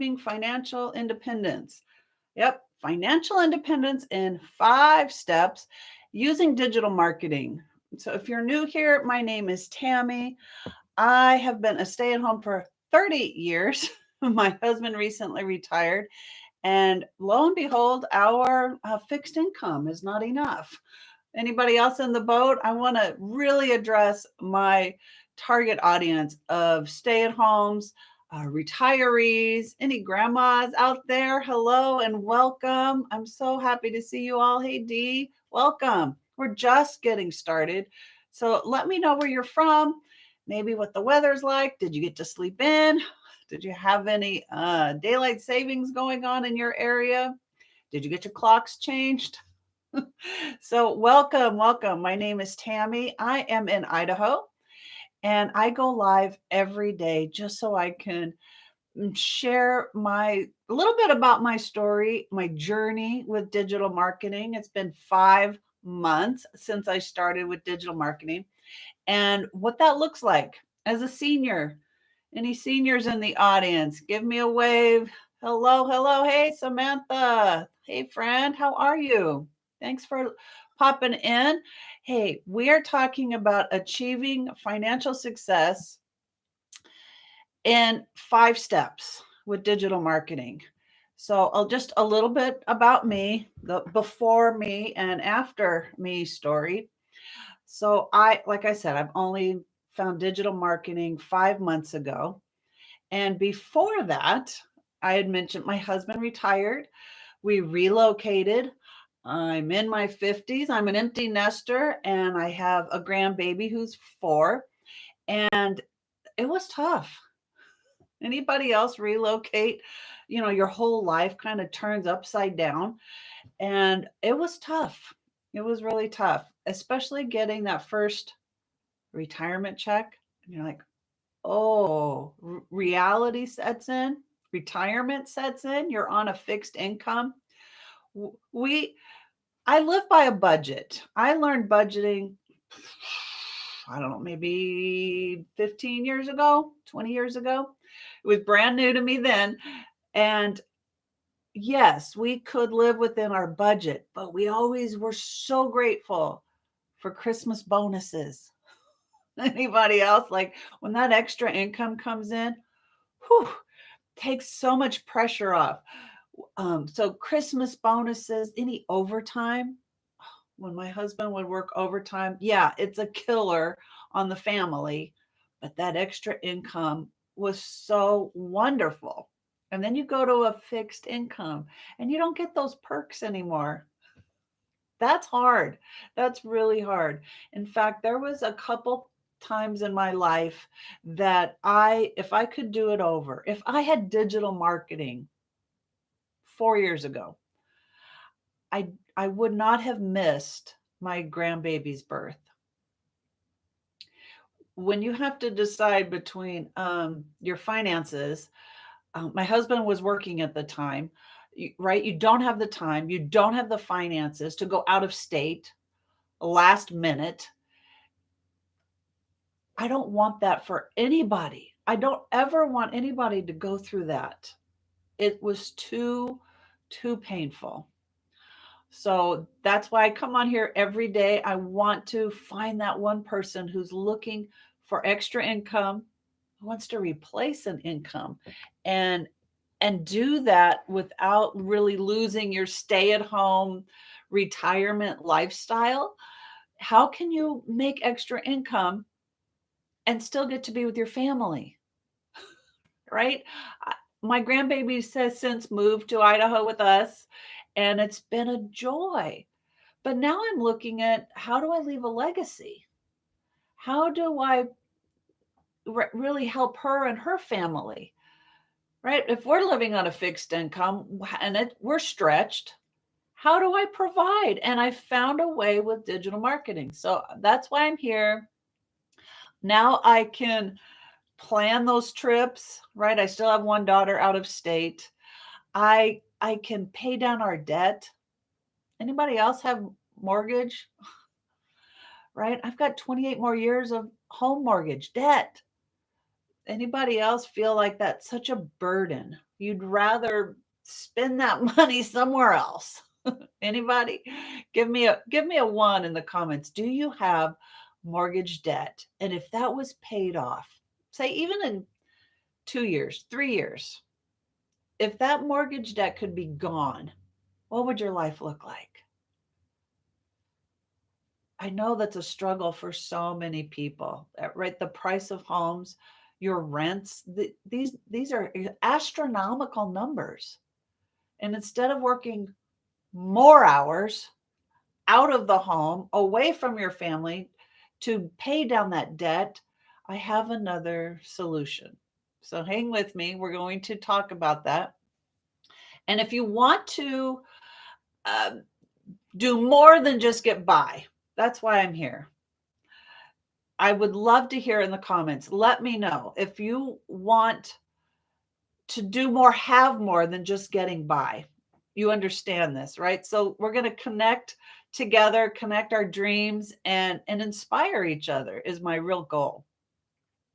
Financial independence. Yep, financial independence in 5 steps using digital marketing. So, if you're new here, my name is Tammy. I have been a stay at home for 30 years. My husband recently retired, and lo and behold, our fixed income is not enough. Anybody else in the boat? I want to really address my target audience of stay at homes, retirees, any grandmas out there. Hello and welcome. I'm so happy to see you all. Hey, Dee, welcome. We're just getting started. So let me know where you're from, maybe what the weather's like. Did you get to sleep in? Did you have any daylight savings going on in your area? Did you get your clocks changed? So, welcome, welcome. My name is Tammy. I am in Idaho and I go live every day just so I can share my a little bit about my story, my journey with digital marketing. It's been 5 months since I started with digital marketing and what that looks like as a senior. Any seniors in the audience? Give me a wave. Hello, hello. Hey, Samantha. Hey, friend. How are you? Thanks for popping in. Hey, we are talking about achieving financial success in 5 steps with digital marketing. So, I'll just a little bit about me, the before me and after me story. So, like I said, I've only found digital marketing 5 months ago. And before that, I had mentioned my husband retired. We relocated. I'm in my 50s. I'm an empty nester and I have a grandbaby who's 4. And it was tough. Anybody else relocate? Your whole life kind of turns upside down. And it was tough. It was really tough, especially getting that first retirement check. And you're like, oh, reality sets in, retirement sets in, you're on a fixed income. We I live by a budget. I learned budgeting, I don't know, maybe 15 years ago, 20 years ago. It was brand new to me then. And yes, we could live within our budget, but we always were so grateful for Christmas bonuses. Anybody else? Like when that extra income comes in, whew, takes so much pressure off. So Christmas bonuses, any overtime, when my husband would work overtime, yeah, it's a killer on the family, but that extra income was so wonderful. And then you go to a fixed income and you don't get those perks anymore. That's hard. That's really hard. In fact, there was a couple times in my life that if I could do it over, if I had digital marketing 4 years ago, I would not have missed my grandbaby's birth. When you have to decide between your finances, my husband was working at the time, right? You don't have the time, you don't have the finances to go out of state last minute. I don't want that for anybody. I don't ever want anybody to go through that. It was too painful. So that's why I come on here every day. I want to find that one person who's looking for extra income, who wants to replace an income and do that without really losing your stay-at-home retirement lifestyle. How can you make extra income and still get to be with your family, right? My grandbaby has since moved to Idaho with us, and it's been a joy. But now I'm looking at, how do I leave a legacy? How do I really help her and her family? Right? If we're living on a fixed income and we're stretched, how do I provide? And I found a way with digital marketing. So that's why I'm here. Now I can plan those trips, right? I still have one daughter out of state. I can pay down our debt. Anybody else have mortgage? Right? I've got 28 more years of home mortgage debt. Anybody else feel like that's such a burden? you'd rather spend that money somewhere else. Anybody? Give me a one in the comments. Do you have mortgage debt? And if that was paid off, say even in 2 years, 3 years, if that mortgage debt could be gone, what would your life look like? I know that's a struggle for so many people, right? The price of homes, your rents, these are astronomical numbers. And instead of working more hours out of the home, away from your family to pay down that debt, I have another solution. So hang with me. We're going to talk about that. And if you want to uh, do more than just get by, that's why I'm here. I would love to hear in the comments. Let me know if you want to do more, have more than just getting by. You understand this, right? So we're going to connect together, connect our dreams, and inspire each other is my real goal.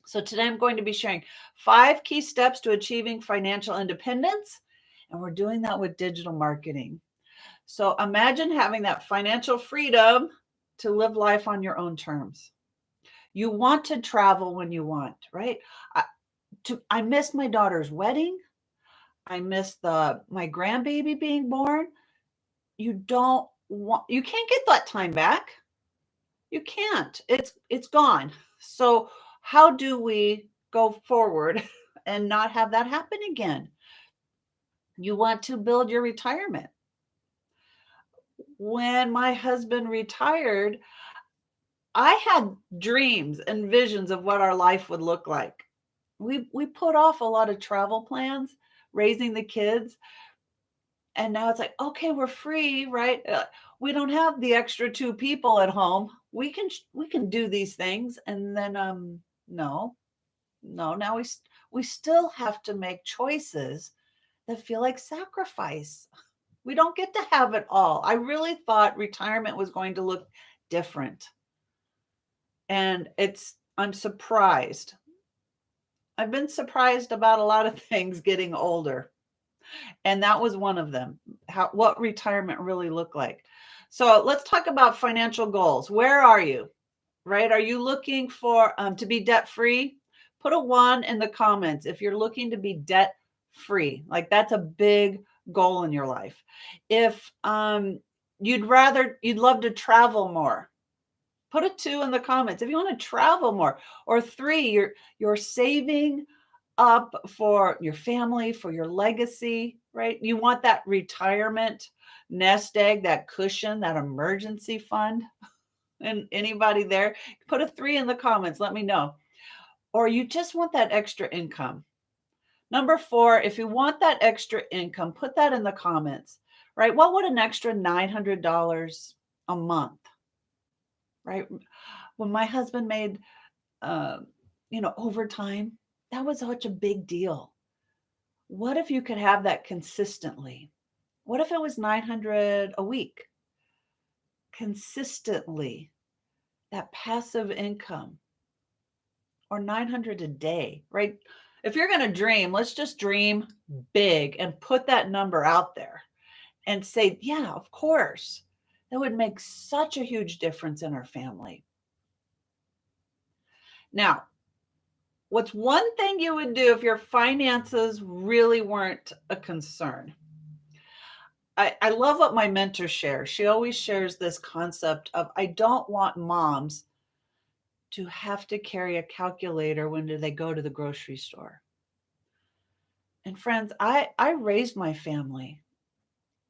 So today I'm going to be sharing 5 key steps to achieving financial independence, and we're doing that with digital marketing. So imagine having that financial freedom to live life on your own terms. You want to travel when you want, right? I missed my daughter's wedding. I missed my grandbaby being born. You can't get that time back. You can't. It's gone. So how do we go forward and not have that happen again? You want to build your retirement. When my husband retired, I had dreams and visions of what our life would look like. We put off a lot of travel plans, raising the kids, and now it's like, okay, we're free, right? We don't have the extra 2 people at home. We can do these things, and then no, now we still have to make choices that feel like sacrifice. We don't get to have it all. I really thought retirement was going to look different, and I'm surprised. I've been surprised about a lot of things getting older. And that was one of them. What retirement really looked like. So let's talk about financial goals. Where are you? Right? Are you looking for to be debt free? Put a 1 in the comments if you're looking to be debt free. Like that's a big goal in your life. If you'd love to travel more, put a 2 in the comments. If you want to travel more, or 3, you're saving up for your family, for your legacy, right? You want that retirement nest egg, that cushion, that emergency fund. And anybody there, put a 3 in the comments. Let me know. Or you just want that extra income. Number 4, if you want that extra income, put that in the comments, right? What would an extra $900 a month, right? When my husband made, uh, overtime, that was such a big deal. What if you could have that consistently? What if it was 900 a week? Consistently, that passive income, or 900 a day, right? If you're going to dream, let's just dream big and put that number out there and say, yeah, of course. That would make such a huge difference in our family. Now, what's one thing you would do if your finances really weren't a concern? I love what my mentor shares. She always shares this concept of, I don't want moms to have to carry a calculator when they go to the grocery store. And friends, I raised my family.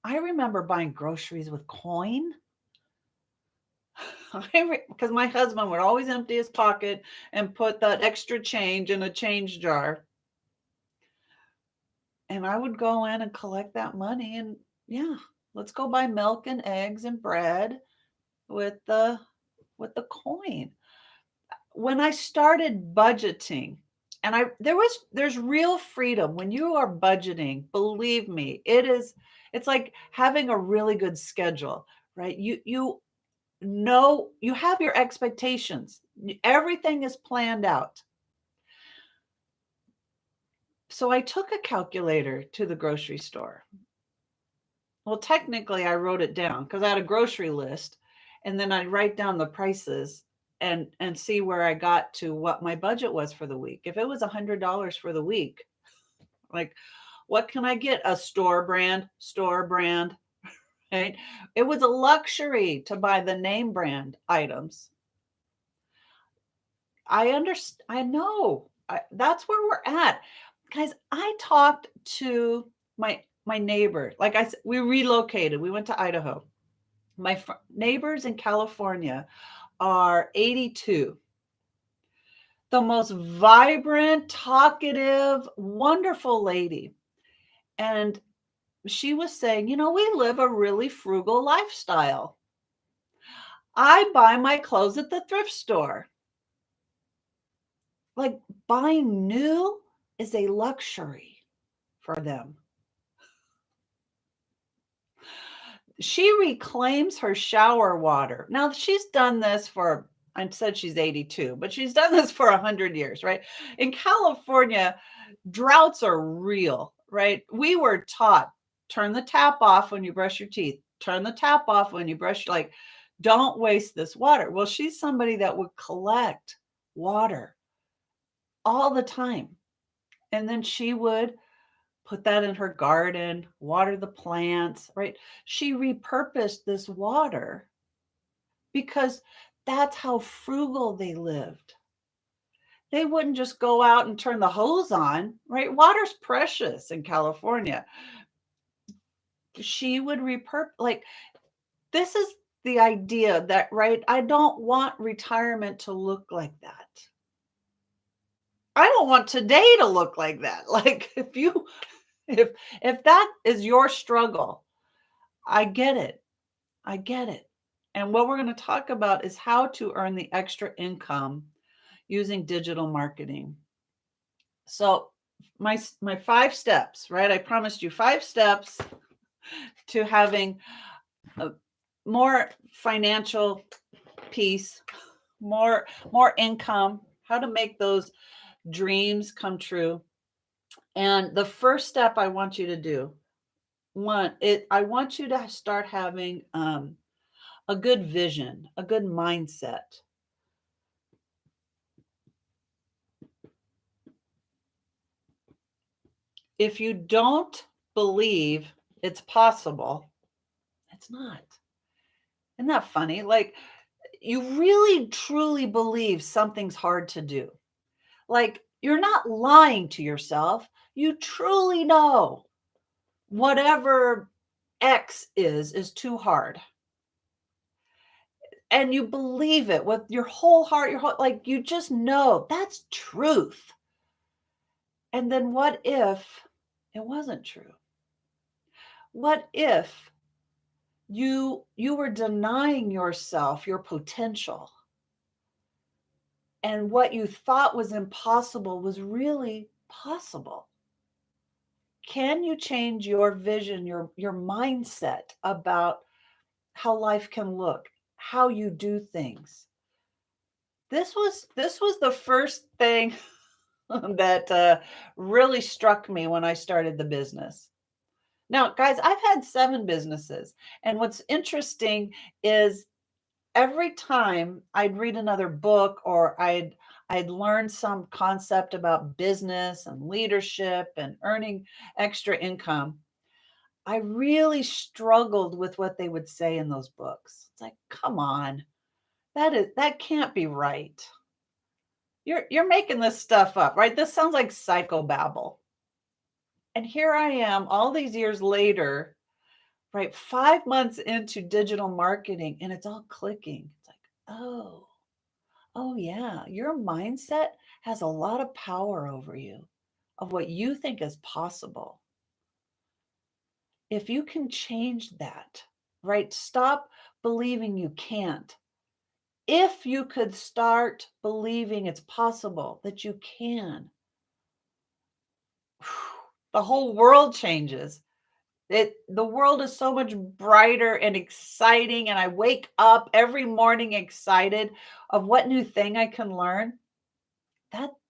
I remember buying groceries with coin. Because my husband would always empty his pocket and put that extra change in a change jar. And I would go in and collect that money, and yeah, let's go buy milk and eggs and bread with the coin. When I started budgeting, and there's real freedom when you are budgeting. Believe me, it's like having a really good schedule, right? You know, you have your expectations. Everything is planned out. So I took a calculator to the grocery store. Well, technically, I wrote it down because I had a grocery list, and then I'd write down the prices and see where I got to what my budget was for the week. If it was $100 for the week, like, what can I get? A store brand, right? It was a luxury to buy the name brand items. I understand. I know. That's where we're at, guys. I talked to my neighbor. Like I said, we relocated. We went to Idaho. My neighbors in California are 82. The most vibrant, talkative, wonderful lady. And she was saying, we live a really frugal lifestyle. I buy my clothes at the thrift store. Like, buying new is a luxury for them. She reclaims her shower water. Now, she's done this for, I said she's 82, but she's done this for 100 years, right? In California, droughts are real, right? We were taught, turn the tap off when you brush your teeth, turn the tap off when you brush, like, don't waste this water. Well, she's somebody that would collect water all the time. And then she would put that in her garden, water the plants, right? She repurposed this water because that's how frugal they lived. They wouldn't just go out and turn the hose on, right? Water's precious in California. She would like, this is the idea that, right? I don't want retirement to look like that. I don't want today to look like that. Like, if that is your struggle, I get it. I get it. And what we're going to talk about is how to earn the extra income using digital marketing. So my 5 steps, right? I promised you 5 steps to having more financial peace, more income, how to make those dreams come true. And the first step I want you to do, I want you to start having a good vision, a good mindset. If you don't believe it's possible, it's not. Isn't that funny? Like, you really truly believe something's hard to do. Like, you're not lying to yourself. You truly know whatever X is too hard. And you believe it with your whole heart, like, you just know that's truth. And then what if it wasn't true? What if you were denying yourself your potential, and what you thought was impossible was really possible? Can you change your vision, your mindset about how life can look, how you do things? This was the first thing that really struck me when I started the business. Now, guys, I've had 7 businesses, and what's interesting is every time I'd read another book, or I'd learn some concept about business and leadership and earning extra income, I really struggled with what they would say in those books. It's like, come on, that can't be right. You're making this stuff up, right? This sounds like psychobabble. And here I am all these years later, right? 5 months into digital marketing, and it's all clicking. It's like, oh yeah, your mindset has a lot of power over you of what you think is possible. If you can change that, right? Stop believing you can't. If you could start believing it's possible, that you can, the whole world changes. The world is so much brighter and exciting, and I wake up every morning excited of what new thing I can learn.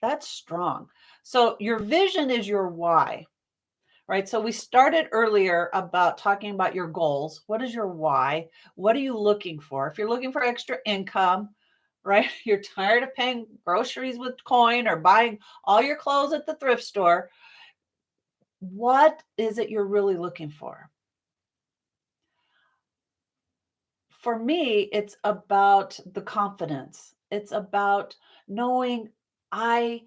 That's strong. So your vision is your why, right? So we started earlier about talking about your goals. What is your why? What are you looking for? If you're looking for extra income, right? You're tired of paying groceries with coin or buying all your clothes at the thrift store. What is it you're really looking for? For me, it's about the confidence. It's about knowing I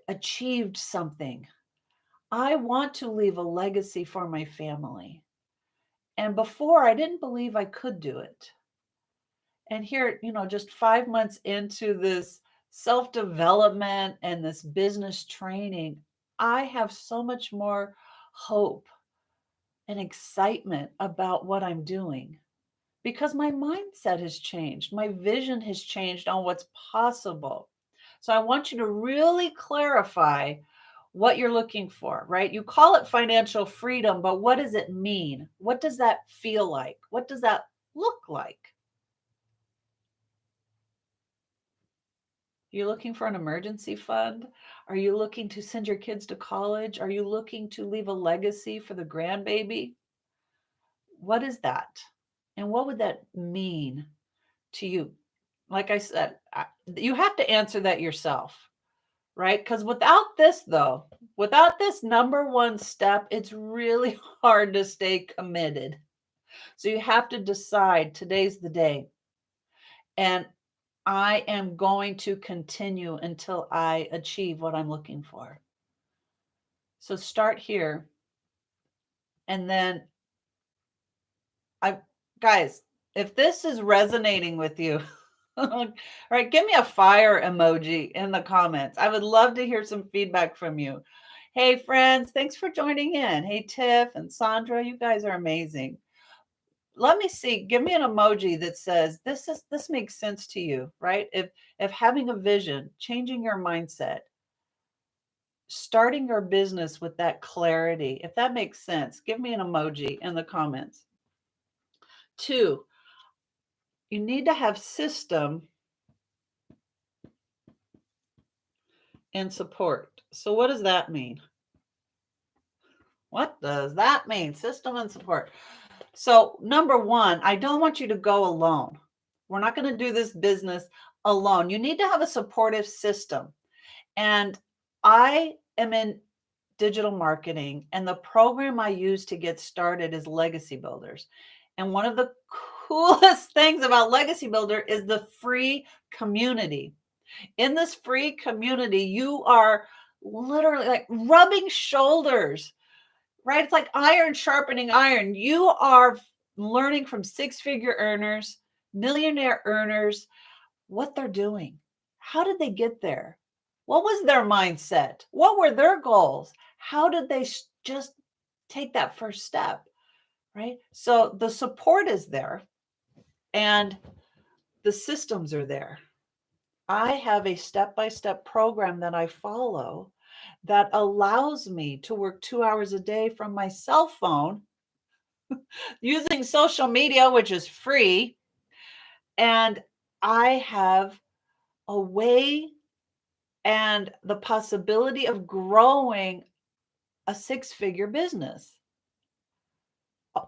achieved something. I want to leave a legacy for my family. And before, I didn't believe I could do it. And here, just 5 months into this self development and this business training, I have so much more hope and excitement about what I'm doing because my mindset has changed. My vision has changed on what's possible. So I want you to really clarify what you're looking for, right? You call it financial freedom, but what does it mean? What does that feel like? What does that look like? You're looking for an emergency fund? Are you looking to send your kids to college? Are you looking to leave a legacy for the grandbaby? What is that? And what would that mean to you? Like I said, you have to answer that yourself, right? Because without this, though, without this number one step, it's really hard to stay committed. So you have to decide today's the day. And I am going to continue until I achieve what I'm looking for. So start here. And then I guys, if this is resonating with you, all right, give me a fire emoji in the comments. I would love to hear some feedback from you. Hey friends, thanks for joining in. Hey Tiff and Sandra, you guys are amazing. Let me see, give me an emoji that says this makes sense to you, right? If having a vision, changing your mindset, starting your business with that clarity, if that makes sense, give me an emoji in the comments. 2, you need to have system and support. So what does that mean? What does that mean? System and support. So number 1, I don't want you to go alone. We're not going to do this business alone. You need to have a supportive system. And I am in digital marketing, and the program I use to get started is Legacy Builders. And one of the coolest things about Legacy Builder is the free community. In this free community, you are literally like rubbing shoulders, right? It's like iron sharpening iron. You are learning from six-figure earners, millionaire earners, what they're doing. How did they get there? What was their mindset? What were their goals? How did they just take that first step? Right? So the support is there and the systems are there. I have a step-by-step program that I follow that allows me to work 2 hours a day from my cell phone using social media, which is free. And I have a way and the possibility of growing a six-figure business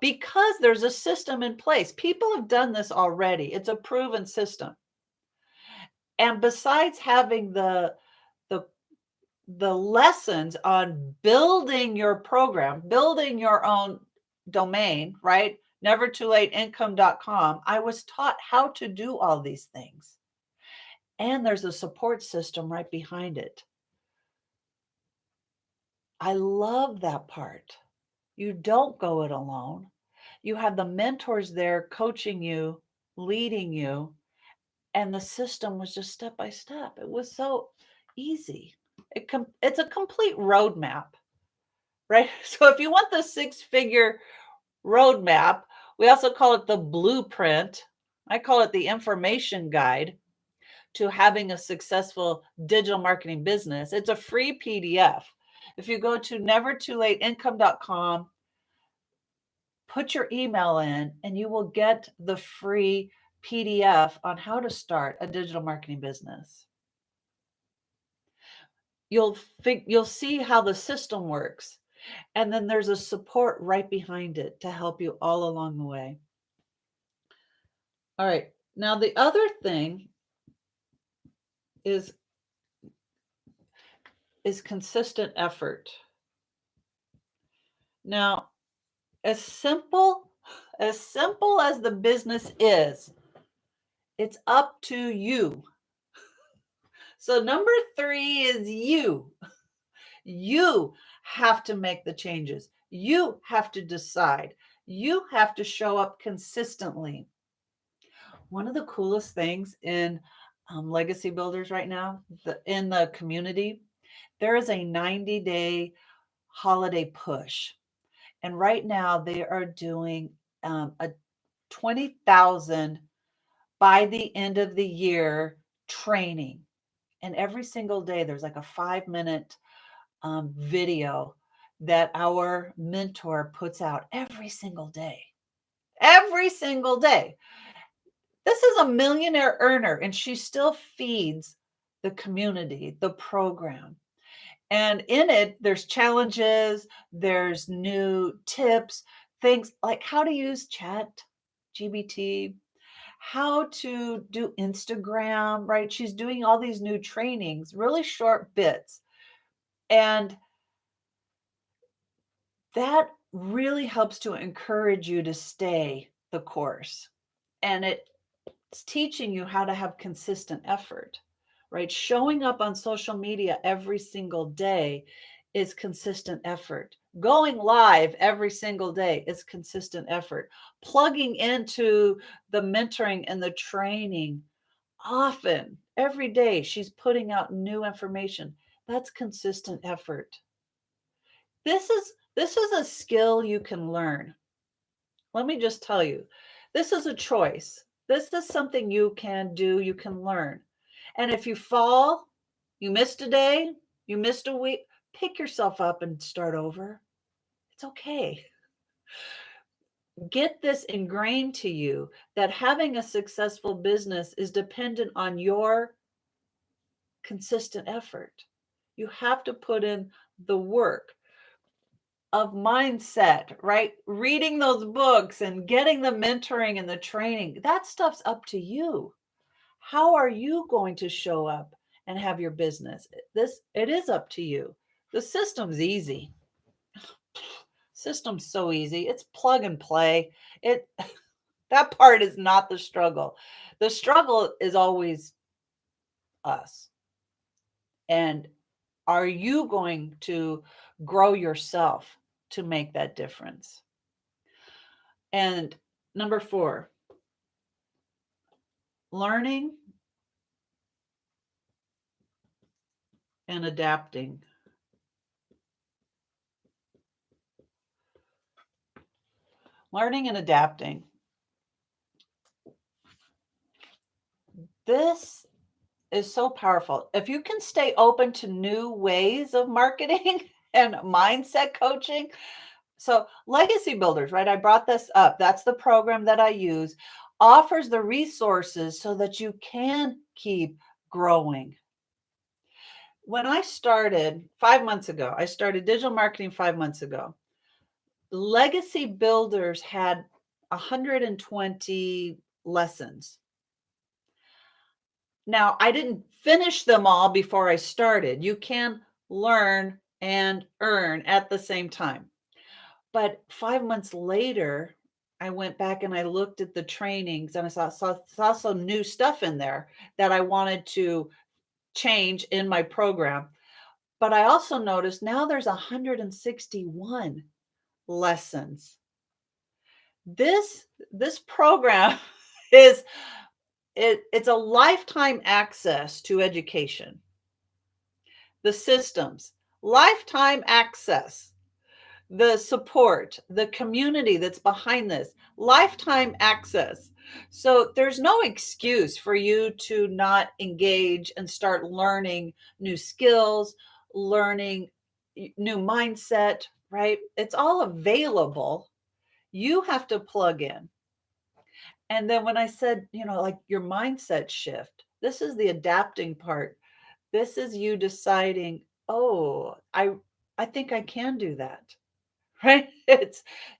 because there's a system in place. People have done this already. It's a proven system. And besides having the the lessons on building your program, building your own domain, right? Nevertoolateincome.com. I was taught how to do all these things. And there's a support system right behind it. I love that part. You don't go it alone. You have the mentors there coaching you, leading you, and the system was just step by step. It was so easy. It's a complete roadmap, right? So if you want the six-figure roadmap, we also call it the blueprint. I call it the information guide to having a successful digital marketing business. It's a free PDF. If you go to nevertoolateincome.com, put your email in, and you will get the free PDF on how to start a digital marketing business. you'll see how the system works. And then there's a support right behind it to help you all along the way. All right. Now the other thing is consistent effort. Now, as simple as the business is, it's up to you. So number 3 is you. You have to make the changes. You have to decide. You have to show up consistently. One of the coolest things in Legacy Builders right now, in the community, there is a 90-day holiday push. And right now they are doing a 20,000 by the end of the year training. And every single day there's like a 5-minute video that our mentor puts out every single day. Every single day. This is a millionaire earner, and she still feeds the community, the program. And in it, there's challenges, there's new tips, things like how to use Chat GBT, how to do Instagram, right? She's doing all these new trainings, really short bits. And that really helps to encourage you to stay the course. And it's teaching you how to have consistent effort, right? Showing up on social media every single day is consistent effort. Going live every single day is consistent effort. Plugging into the mentoring and the training often, every day, she's putting out new information. That's consistent effort. This is a skill you can learn. Let me just tell you, this is a choice. This is something you can do, you can learn. And if you fall, you missed a day, you missed a week, pick yourself up and start over. It's okay. Get this ingrained to you that having a successful business is dependent on your consistent effort. You have to put in the work of mindset, right? Reading those books and getting the mentoring and the training, that stuff's up to you. How are you going to show up and have your business? It is up to you. The system's easy. System's so easy. It's plug and play. That part is not the struggle. The struggle is always us. And are you going to grow yourself to make that difference? And number 4, learning and adapting. Learning and adapting. This is so powerful. If you can stay open to new ways of marketing and mindset coaching. So, Legacy Builders, right? I brought this up. That's the program that I use, offers the resources so that you can keep growing. When I started 5 months ago, I started digital marketing 5 months ago. Legacy Builders had 120 lessons. Now, I didn't finish them all before I started. You can learn and earn at the same time. But 5 months later, I went back and I looked at the trainings and I saw some new stuff in there that I wanted to change in my program. But I also noticed now there's 161 lessons. This program is it's a lifetime access to education. The systems, lifetime access, the support, the community that's behind this, lifetime access. So there's no excuse for you to not engage and start learning new skills, learning new mindset, right? It's all available. You have to plug in. And then when I said, like your mindset shift, this is the adapting part. This is you deciding, oh, I think I can do that. Right?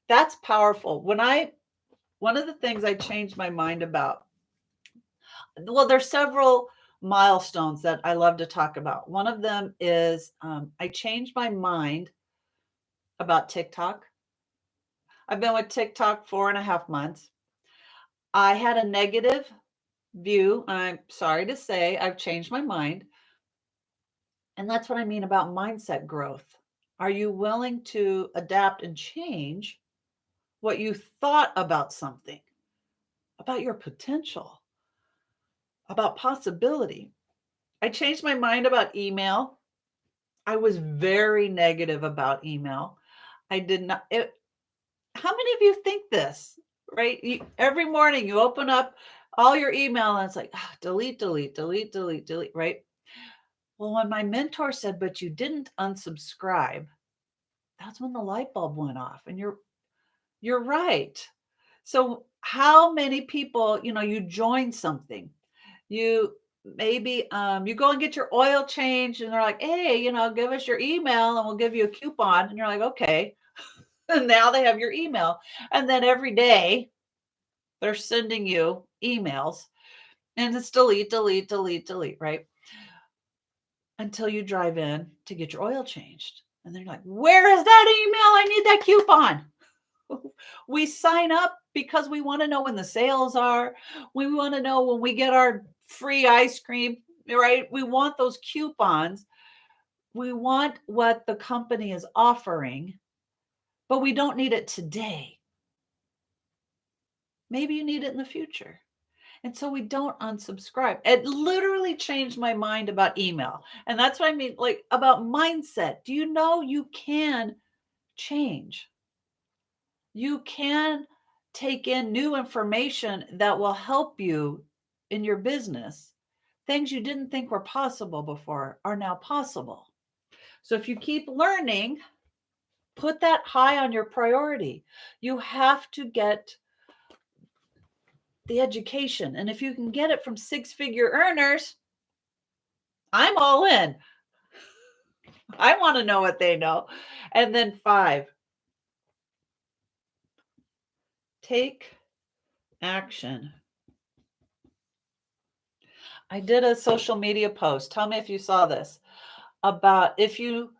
That's powerful. One of the things I changed my mind about, well, there's several milestones that I love to talk about. One of them is I changed my mind about TikTok. I've been with TikTok 4.5 months. I had a negative view. I'm sorry to say, I've changed my mind. And that's what I mean about mindset growth. Are you willing to adapt and change what you thought about something, about your potential, about possibility? I changed my mind about email. I was very negative about email. I did not. How many of you think this, right? Every morning you open up all your email and it's like, delete, delete, delete, delete, delete, right? Well, when my mentor said, but you didn't unsubscribe, that's when the light bulb went off. And you're right. So how many people, you join something, you maybe you go and get your oil changed and they're like, hey, give us your email and we'll give you a coupon. And you're like, okay. And now they have your email. And then every day they're sending you emails and it's delete, delete, delete, delete, right? Until you drive in to get your oil changed. And they're like, where is that email? I need that coupon. We sign up because we want to know when the sales are. We want to know when we get our free ice cream, right? We want those coupons. We want what the company is offering, but we don't need it today. Maybe you need it in the future. And so we don't unsubscribe. It literally changed my mind about email. And that's what I mean, like about mindset. Do you know you can change? You can take in new information that will help you in your business. Things you didn't think were possible before are now possible. So if you keep learning, put that high on your priority. You have to get the education. And if you can get it from six-figure earners, I'm all in. I want to know what they know. And then 5, take action. I did a social media post. Tell me if you saw this, about if you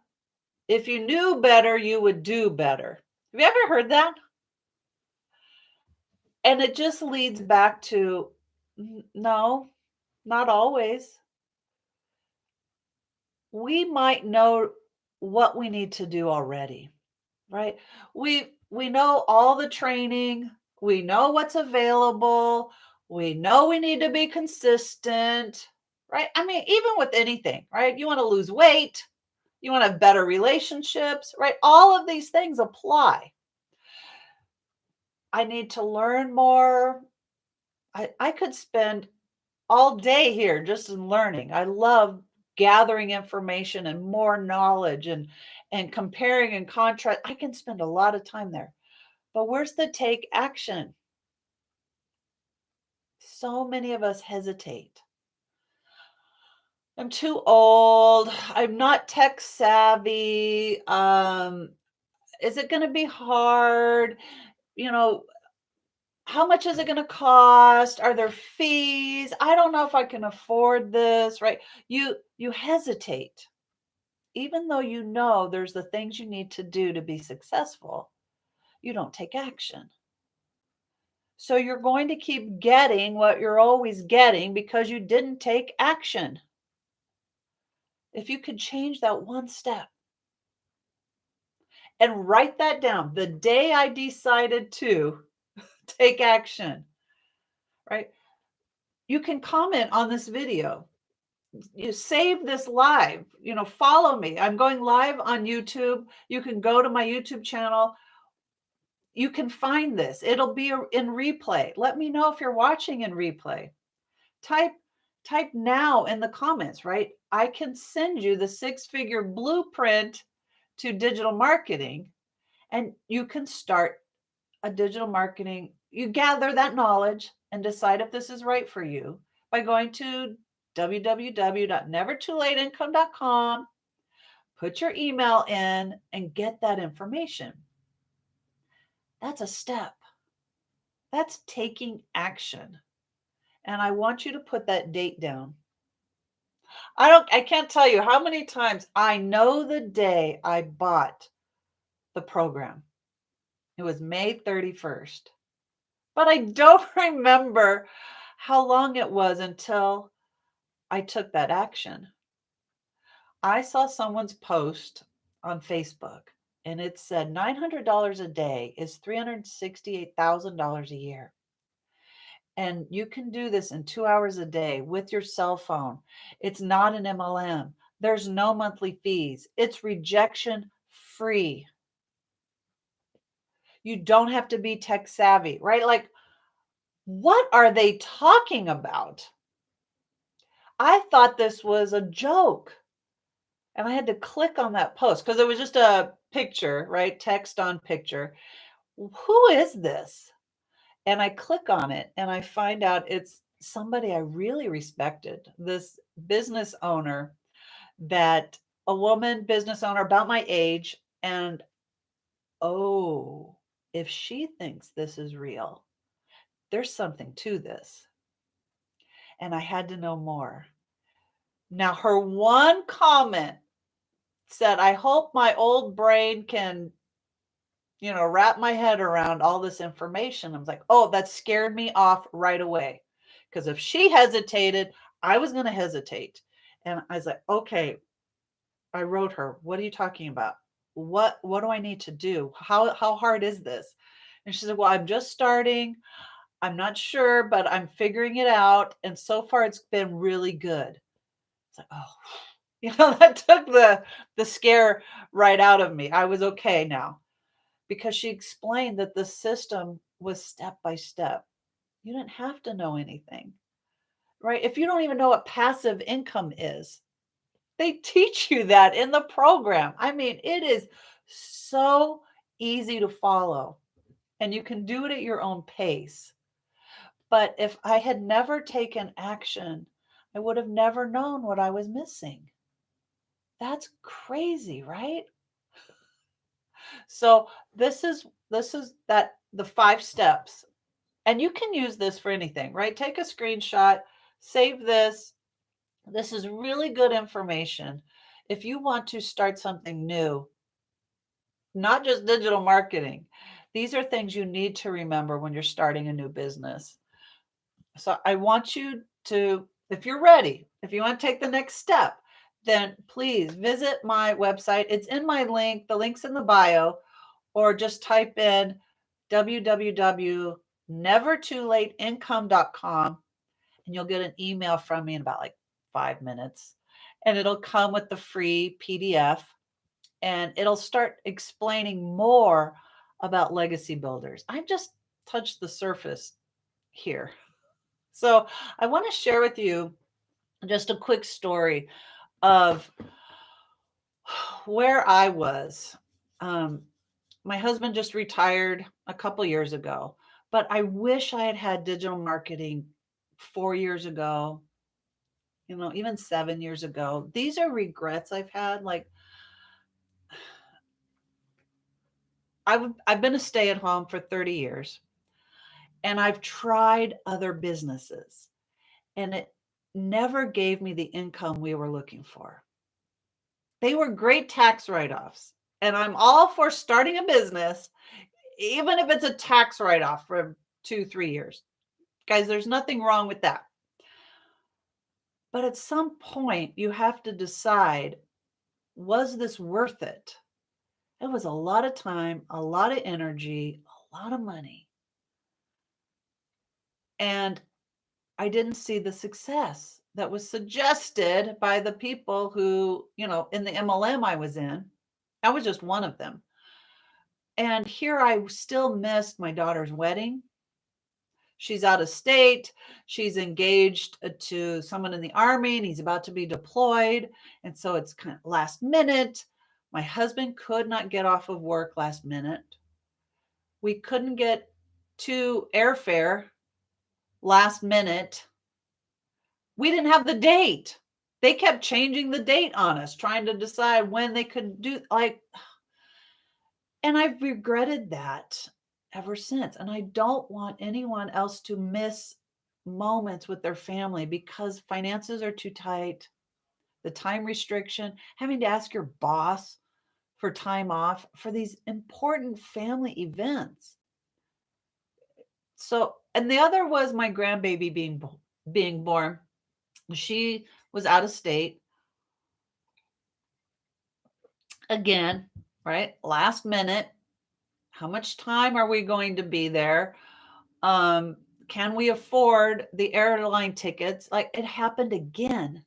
knew better, you would do better. Have you ever heard that? And it just leads back to no, not always. We might know what we need to do already, right? We know all the training, we know what's available, we know we need to be consistent, right? I mean, even with anything, right? You want to lose weight, you want to have better relationships, right? All of these things apply. I need to learn more. I could spend all day here just in learning. I love gathering information and more knowledge and comparing and contrast. I can spend a lot of time there. But where's the take action? So many of us hesitate. I'm too old. I'm not tech savvy. Is it going to be hard? You know, how much is it going to cost? Are there fees? I don't know if I can afford this, right? You hesitate. Even though you know there's the things you need to do to be successful, you don't take action. So you're going to keep getting what you're always getting because you didn't take action. If you could change that one step and write that down, the day I decided to take action, right? You can comment on this video. You save this live, follow me. I'm going live on YouTube. You can go to my YouTube channel. You can find this. It'll be in replay. Let me know if you're watching in replay. Type now in the comments, right? I can send you the 6-figure blueprint to digital marketing, and you can start a digital marketing. You gather that knowledge and decide if this is right for you by going to www.nevertoolateincome.com, put your email in and get that information. That's a step. That's taking action. And I want you to put that date down. I can't tell you how many times I know the day I bought the program. It was May 31st. But I don't remember how long it was until I took that action. I saw someone's post on Facebook and it said $900 a day is $368,000 a year. And you can do this in 2 hours a day with your cell phone. It's not an MLM. There's no monthly fees. It's rejection free. You don't have to be tech savvy, right? Like, what are they talking about? I thought this was a joke. And I had to click on that post because it was just a picture, right? Text on picture. Who is this? And I click on it and I find out it's somebody I really respected, this business owner, that a woman business owner about my age. And oh, if she thinks this is real, there's something to this. And I had to know more. Now, her one comment said, I hope my old brain can, wrap my head around all this information. I was like, oh, that scared me off right away. Because if she hesitated, I was going to hesitate. And I was like, okay, I wrote her, what are you talking about? What do I need to do? How hard is this? And she said, well, I'm just starting. I'm not sure, but I'm figuring it out. And so far it's been really good. It's like, oh, that took the scare right out of me. I was okay now because she explained that the system was step by step. You didn't have to know anything, right? If you don't even know what passive income is, they teach you that in the program. I mean, it is so easy to follow and you can do it at your own pace. But if I had never taken action, I would have never known what I was missing. That's crazy, right? So this is that the 5 steps. And you can use this for anything, right? Take a screenshot, save this. This is really good information. If you want to start something new, not just digital marketing, these are things you need to remember when you're starting a new business. So I want you to, if you're ready, if you want to take the next step, then please visit my website. It's in my link. The link's in the bio, or just type in www.nevertoolateincome.com and you'll get an email from me in about like 5 minutes. And it'll come with the free PDF and it'll start explaining more about legacy builders. I've just touched the surface here. So I want to share with you just a quick story of where I was. My husband just retired a couple years ago, but I wish I had had digital marketing 4 years ago, even 7 years ago. These are regrets I've had. Like, I've been a stay at home for 30 years and I've tried other businesses and it never gave me the income we were looking for. They were great tax write-offs. And I'm all for starting a business, even if it's a tax write-off for 2-3 years. Guys, there's nothing wrong with that. But at some point, you have to decide, was this worth it? It was a lot of time, a lot of energy, a lot of money. And I didn't see the success that was suggested by the people who, in the MLM I was in. I was just one of them. And here I still missed my daughter's wedding. She's out of state. She's engaged to someone in the army and he's about to be deployed. And so it's kind of last minute. My husband could not get off of work last minute. We couldn't get to airfare last minute. We didn't have the date. They kept changing the date on us, trying to decide when they could do like, and I've regretted that ever since. And I don't want anyone else to miss moments with their family because finances are too tight, the time restriction, having to ask your boss for time off for these important family events. So, and the other was my grandbaby being born. She was out of state again, right? Last minute. How much time are we going to be there? Can we afford the airline tickets? Like it happened again,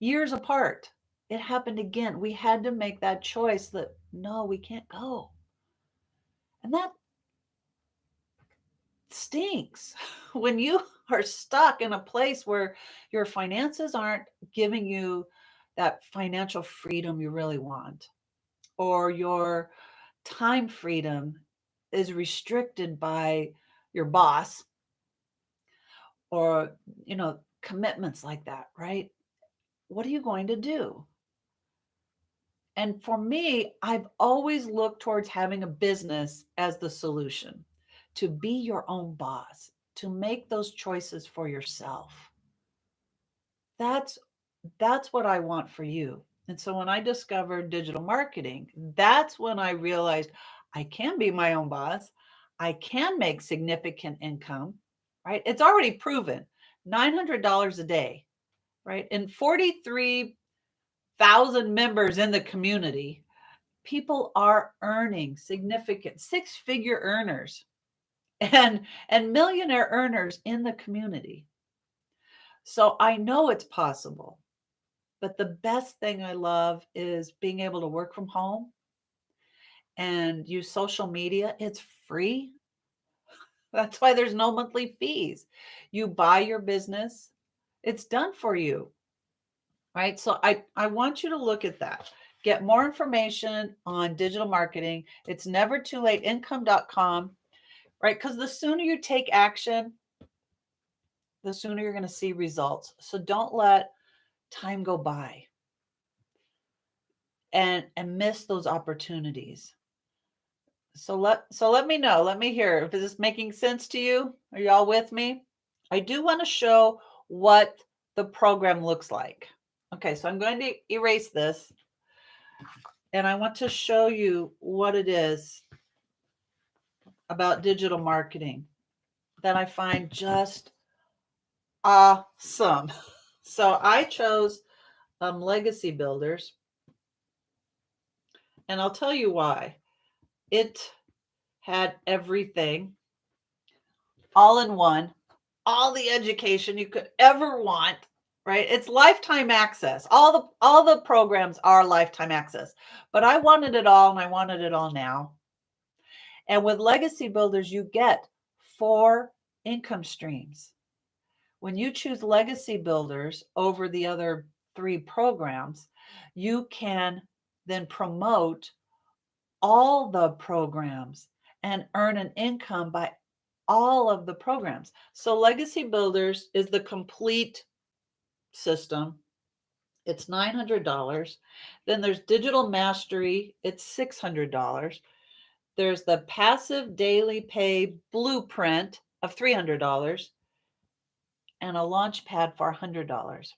years apart. It happened again. We had to make that choice that no, we can't go. And that stinks when you are stuck in a place where your finances aren't giving you that financial freedom you really want, or your time freedom is restricted by your boss, or commitments like that, right? What are you going to do? And for me, I've always looked towards having a business as the solution, to be your own boss, to make those choices for yourself. That's that's what I want for you. And so when I discovered digital marketing, that's when I realized I can be my own boss. I can make significant income, right? It's already proven. $900 a day, right? And 43,000 members in the community, people are earning significant six-figure earners and millionaire earners in the community. So I know it's possible. But the best thing I love is being able to work from home and use social media. It's free. That's why there's no monthly fees. You buy your business, it's done for you, right? So I want you to look at that. Get more information on digital marketing. It's never too late, income.com, right? Because the sooner you take action, the sooner you're going to see results. So don't let time go by and miss those opportunities. So let me know. Let me hear if this is making sense to you. Are y'all with me? I do want to show what the program looks like. Okay, so I'm going to erase this and I want to show you what it is about digital marketing that I find just awesome. So I chose Legacy Builders, and I'll tell you why. It had everything all in one, all the education you could ever want, right? It's lifetime access. All the programs are lifetime access. But I wanted it all and I wanted it all now. And with Legacy Builders, you get 4 income streams. When you choose Legacy Builders over the other 3 programs, you can then promote all the programs and earn an income by all of the programs. So Legacy Builders is the complete system. It's $900. Then there's Digital Mastery. It's $600. There's the Passive Daily Pay Blueprint of $300 and a Launchpad for $100.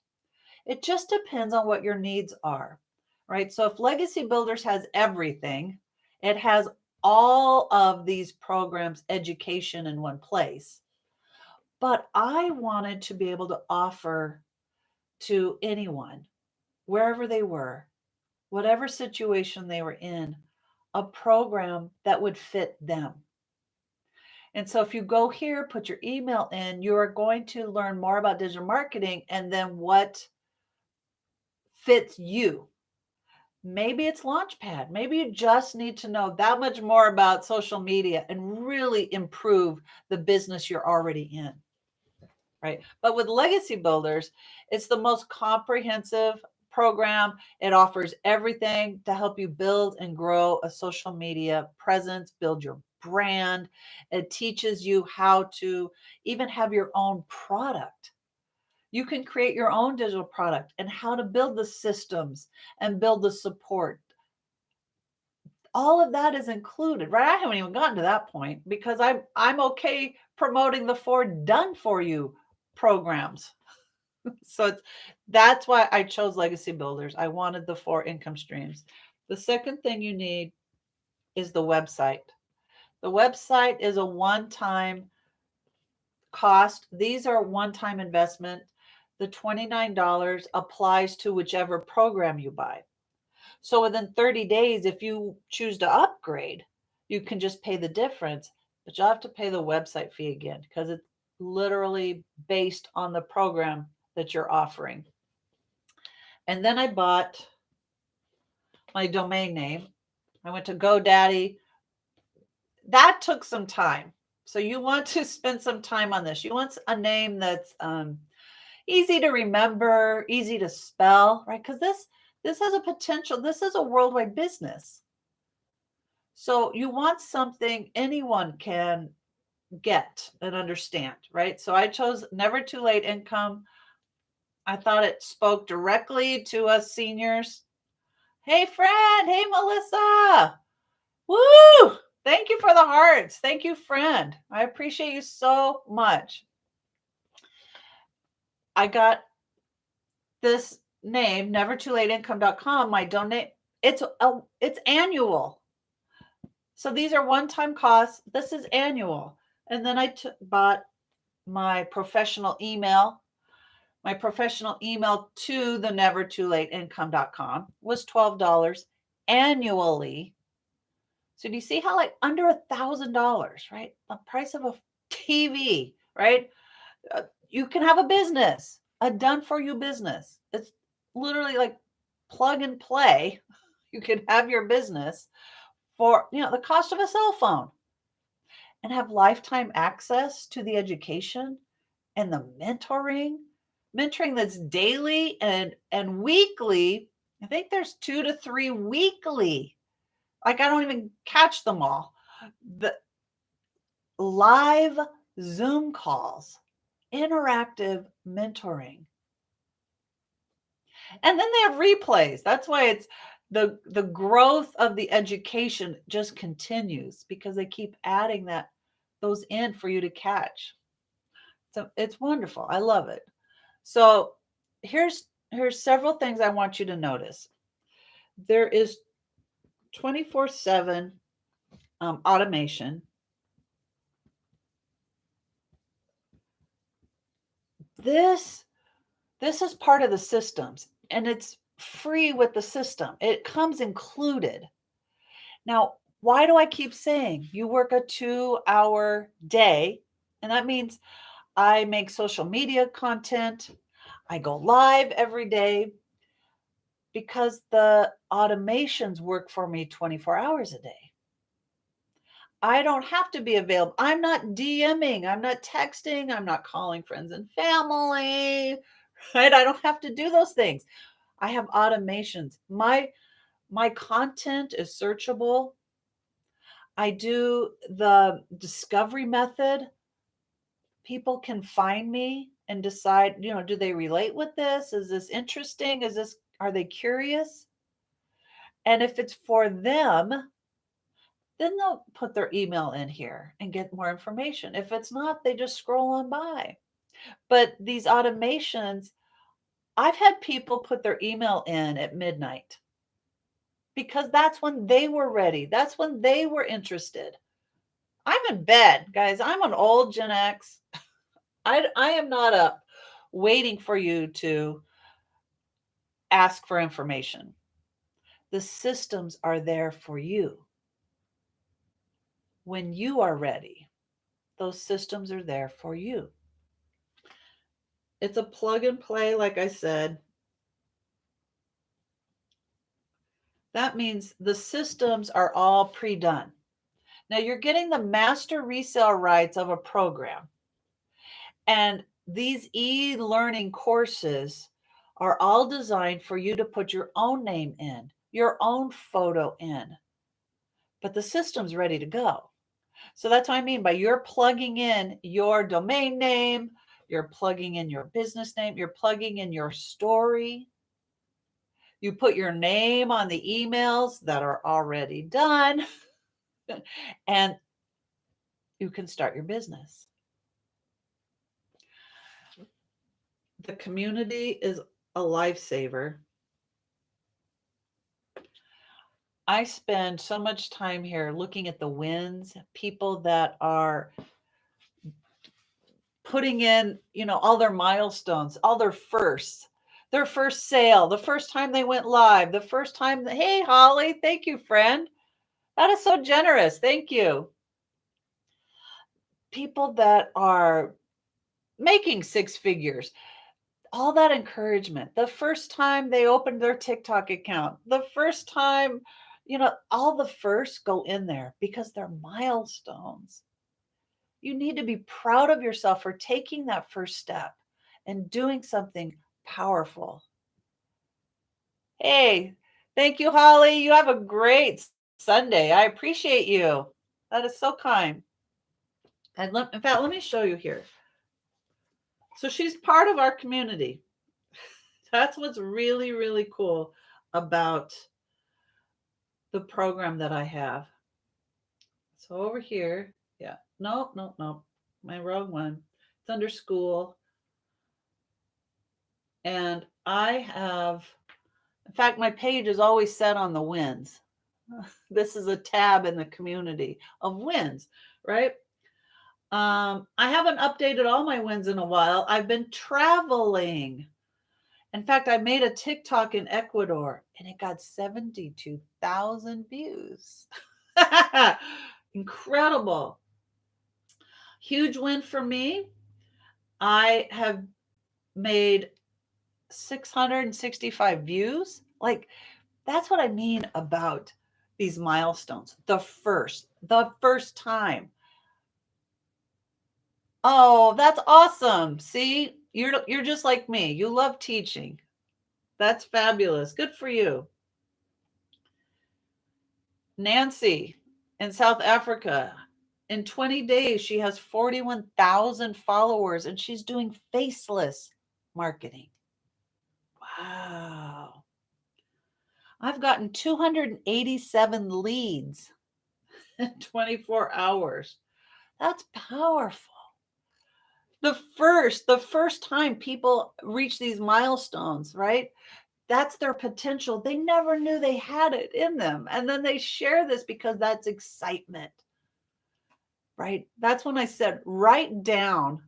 It just depends on what your needs are, right? So if Legacy Builders has everything, it has all of these programs, education in one place. But I wanted to be able to offer to anyone, wherever they were, whatever situation they were in, a program that would fit them. And so if you go here, put your email in, you are going to learn more about digital marketing and then what fits you. Maybe it's Launchpad. Maybe you just need to know that much more about social media and really improve the business you're already in. Right. But with Legacy Builders, it's the most comprehensive program. It offers everything to help you build and grow a social media presence, build your brand. It teaches you how to even have your own product. You can create your own digital product and how to build the systems and build the support. All of that is included, right? I haven't even gotten to that point because I'm okay promoting the 4 done for you programs. So that's why I chose Legacy Builders. I wanted the 4 income streams. The second thing you need is the website. The website is a one-time cost. These are one-time investment. The $29 applies to whichever program you buy. So within 30 days, if you choose to upgrade, you can just pay the difference, but you'll have to pay the website fee again because it's literally based on the program that you're offering. And then I bought my domain name. I went to GoDaddy. That took some time. So you want to spend some time on this. You want a name that's easy to remember, easy to spell, right? Because this has a potential. This is a worldwide business. So you want something anyone can get and understand, right? So I chose Never Too Late Income. I thought it spoke directly to us seniors. Hey, friend. Hey, Melissa. Woo! Thank you for the hearts. Thank you, friend. I appreciate you so much. I got this name, nevertoolateincome.com. My donate. It's annual. So these are one-time costs. This is annual. And then I bought my professional email. My professional email to the nevertoolateincome.com was $12 annually. So do you see how like under $1,000, right? The price of a TV, right? You can have a business, a done for you business. It's literally like plug and play. You can have your business for, the cost of a cell phone and have lifetime access to the education and the mentoring that's daily and weekly. I think there's 2 to 3 weekly. Like I don't even catch them all. The live Zoom calls, interactive mentoring. And then they have replays. That's why it's the growth of the education just continues because they keep adding those in for you to catch. So it's wonderful. I love it. So here's several things I want you to notice. There is 24/7 automation. This is part of the systems and it's free with the system. It comes included. Now, why do I keep saying you work a 2-hour day? And that means I make social media content. I go live every day because the automations work for me 24 hours a day. I don't have to be available. I'm not DMing. I'm not texting. I'm not calling friends and family, right? I don't have to do those things. I have automations. My content is searchable. I do the discovery method. People can find me and decide, do they relate with this? Is this interesting? Are they curious? And if it's for them, then they'll put their email in here and get more information. If it's not, they just scroll on by. But these automations, I've had people put their email in at midnight because that's when they were ready. That's when they were interested. I'm in bed, guys. I'm an old Gen X. I am not up waiting for you to ask for information. The systems are there for you. When you are ready, those systems are there for you. It's a plug and play, like I said. That means the systems are all pre-done. Now you're getting the master resale rights of a program. And these e-learning courses are all designed for you to put your own name in, your own photo in. But the system's ready to go. So that's what I mean by you're plugging in your domain name, You're plugging in your business name. You're plugging in your story. You put your name on the emails that are already done, and you can start your business. The community is a lifesaver. I spend so much time here looking at the wins, people that are putting in, all their milestones, all their first sale, the first time they went live, the first time, hey, Holly, thank you, friend. That is so generous. Thank you. People that are making six figures, all that encouragement, the first time they opened their TikTok account, the first time, all the firsts go in there because they're milestones. You need to be proud of yourself for taking that first step and doing something powerful. Hey, thank you, Holly. You have a great Sunday. I appreciate you. That is so kind. And in fact, let me show you here. So she's part of our community. That's what's really, really cool about the program that I have. So over here, yeah, no, my wrong one. It's under school. And I have, in fact, my page is always set on the wins. This is a tab in the community of wins, right? I haven't updated all my wins in a while. I've been traveling. In fact, I made a TikTok in Ecuador and it got 72,000 views. Incredible. Huge win for me. I have made 665 views. Like, that's what I mean about these milestones. The first time. Oh, that's awesome. See, you're just like me. You love teaching. That's fabulous. Good for you. Nancy in South Africa. In 20 days, she has 41,000 followers and she's doing faceless marketing. Wow. I've gotten 287 leads in 24 hours. That's powerful. The first time people reach these milestones, right? That's their potential. They never knew they had it in them. And then they share this because that's excitement, right? That's when I said, write down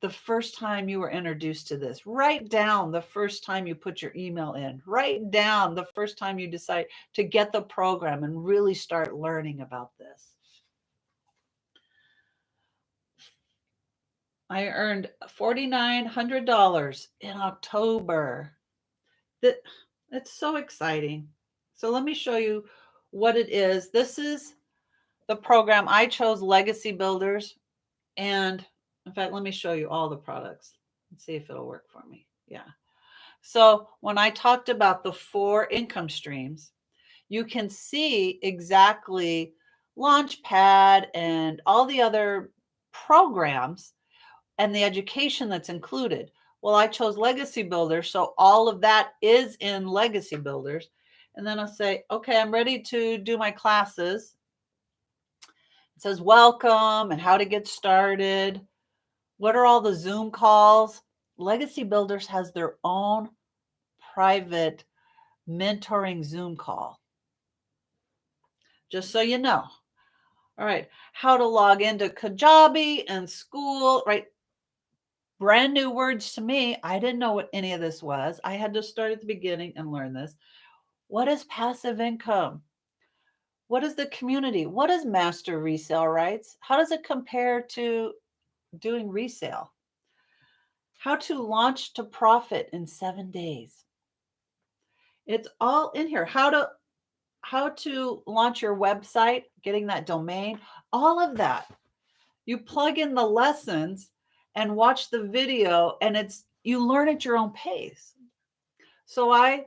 the first time you were introduced to this. Write down the first time you put your email in. Write down the first time you decide to get the program and really start learning about this. I earned $4,900 in October. It's so exciting. So let me show you what it is. This is the program. I chose Legacy Builders. And in fact, let me show you all the products and see if it'll work for me. Yeah. So when I talked about the 4 income streams, you can see exactly Launchpad and all the other programs and the education that's included. Well, I chose Legacy Builders, so all of that is in Legacy Builders. And then I'll say, okay, I'm ready to do my classes. It says welcome and how to get started. What are all the Zoom calls? Legacy Builders has their own private mentoring Zoom call. Just so you know. All right, how to log into Kajabi and School, right? Brand new words to me. I didn't know what any of this was. I had to start at the beginning and learn this. What is passive income? What is the community? What is master resale rights? How does it compare to doing resale? How to launch to profit in 7 days. It's all in here. How to launch your website, getting that domain, all of that. You plug in the lessons and watch the video and you learn at your own pace. So I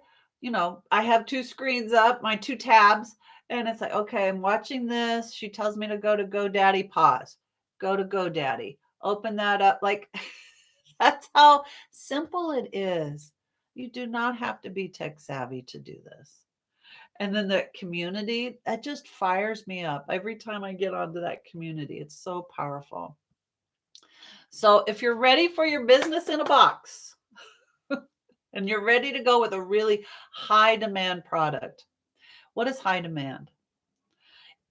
have 2 screens up, my 2 tabs, and it's like, okay, I'm watching this. She tells me to go to GoDaddy, pause, go to GoDaddy, open that up. Like That's how simple it is. You do not have to be tech savvy to do this. And then the community, that just fires me up every time I get onto that community. It's so powerful. So if you're ready for your business in a box and you're ready to go with a really high demand product, what is high demand?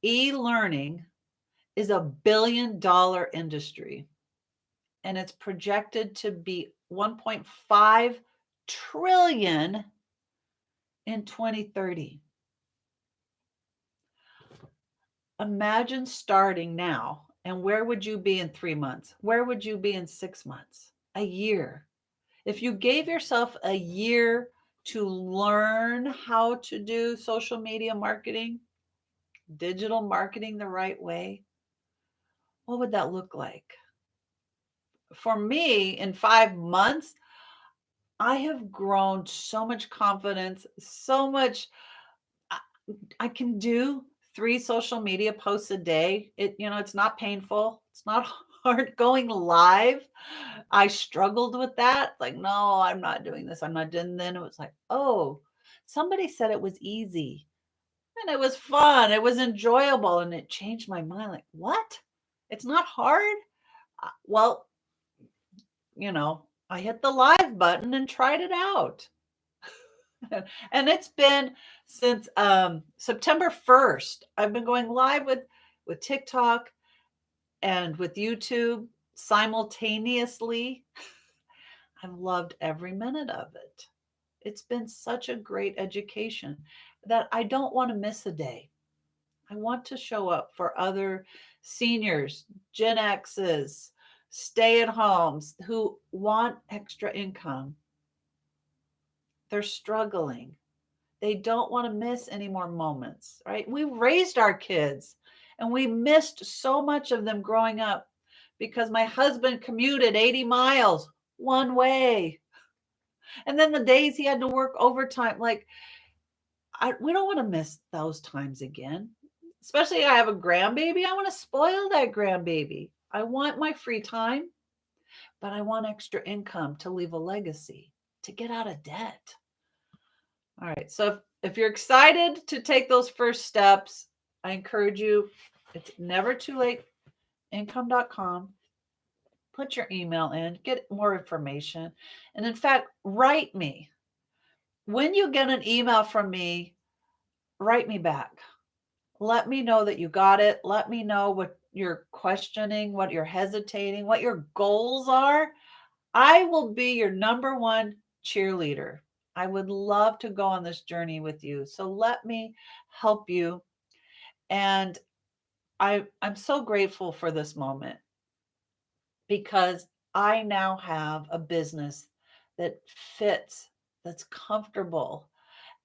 E-learning is $1 billion industry, and it's projected to be 1.5 trillion in 2030. Imagine starting now, and where would you be in 3 months? Where would you be in 6 months? A year. If you gave yourself a year to learn how to do social media marketing, digital marketing the right way, what would that look like? For me, in 5 months, I have grown so much confidence, so much. I can do 3 social media posts a day. It's not painful. It's not hard going live. I struggled with that. Like, no, I'm not doing this. I'm not doing. Then it was like, oh, somebody said it was easy and it was fun. It was enjoyable. And it changed my mind. Like, what? It's not hard. Well, I hit the live button and tried it out. And it's been since September 1st. I've been going live with TikTok and with YouTube simultaneously. I've loved every minute of it. It's been such a great education that I don't want to miss a day. I want to show up for other seniors, Gen X's, stay at homes who want extra income. They're struggling. They don't want to miss any more moments, right? We raised our kids and we missed so much of them growing up because my husband commuted 80 miles one way. And then the days he had to work overtime, like we don't want to miss those times again. Especially I have a grandbaby. I want to spoil that grandbaby. I want my free time, but I want extra income to leave a legacy, to get out of debt. All right. So if you're excited to take those first steps, I encourage you. It's never too late. Income.com. Put your email in, get more information. And in fact, write me. When you get an email from me, write me back. Let me know that you got it. Let me know what you're questioning, what you're hesitating, what your goals are. I will be your number one cheerleader. I would love to go on this journey with you. So let me help you. And I'm so grateful for this moment because I now have a business that fits, that's comfortable.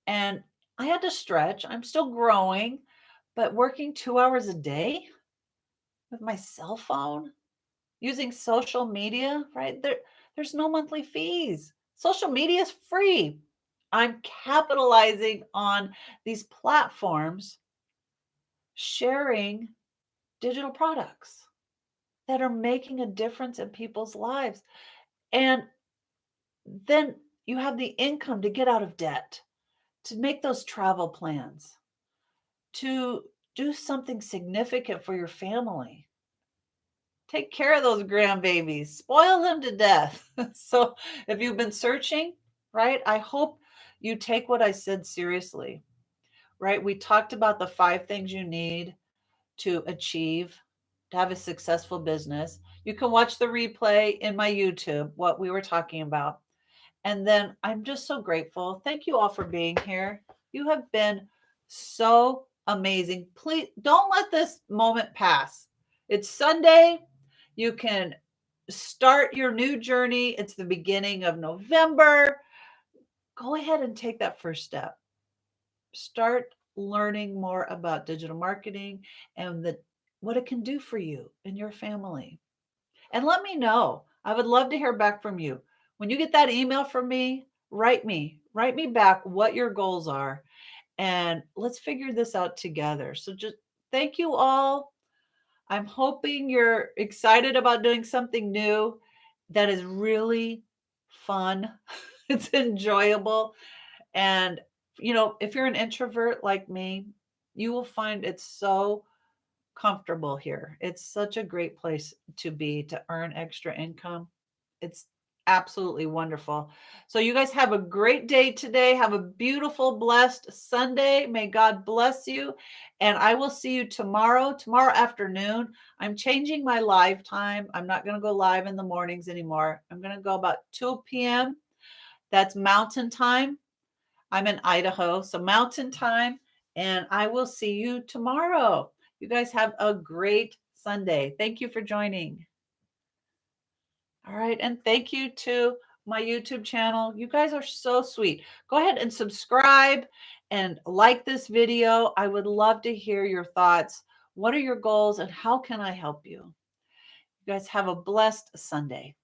And I had to stretch. I'm still growing, but working 2 hours a day with my cell phone, using social media, right? There's no monthly fees. Social media is free. I'm capitalizing on these platforms, sharing digital products that are making a difference in people's lives. And then you have the income to get out of debt, to make those travel plans, to do something significant for your family. Take care of those grandbabies, spoil them to death. So if you've been searching, right, I hope you take what I said seriously, right? We talked about the 5 things you need to achieve, to have a successful business. You can watch the replay in my YouTube, what we were talking about. And then I'm just so grateful. Thank you all for being here. You have been so amazing. Please don't let this moment pass. It's Sunday. You can start your new journey. It's the beginning of November. Go ahead and take that first step. Start learning more about digital marketing and what it can do for you and your family. And let me know. I would love to hear back from you. When you get that email from me, write me back what your goals are, and let's figure this out together. So just thank you all. I'm hoping you're excited about doing something new. that is really fun. It's enjoyable. And, if you're an introvert like me, you will find it's so comfortable here. It's such a great place to be to earn extra income. It's absolutely wonderful. So, you guys have a great day today. Have a beautiful, blessed Sunday. May God bless you. And I will see you tomorrow afternoon. I'm changing my live time. I'm not going to go live in the mornings anymore. I'm going to go about 2 p.m. That's mountain time. I'm in Idaho, so mountain time. And I will see you tomorrow. You guys have a great Sunday. Thank you for joining. All right. And thank you to my YouTube channel. You guys are so sweet. Go ahead and subscribe and like this video. I would love to hear your thoughts. What are your goals and how can I help you? You guys have a blessed Sunday.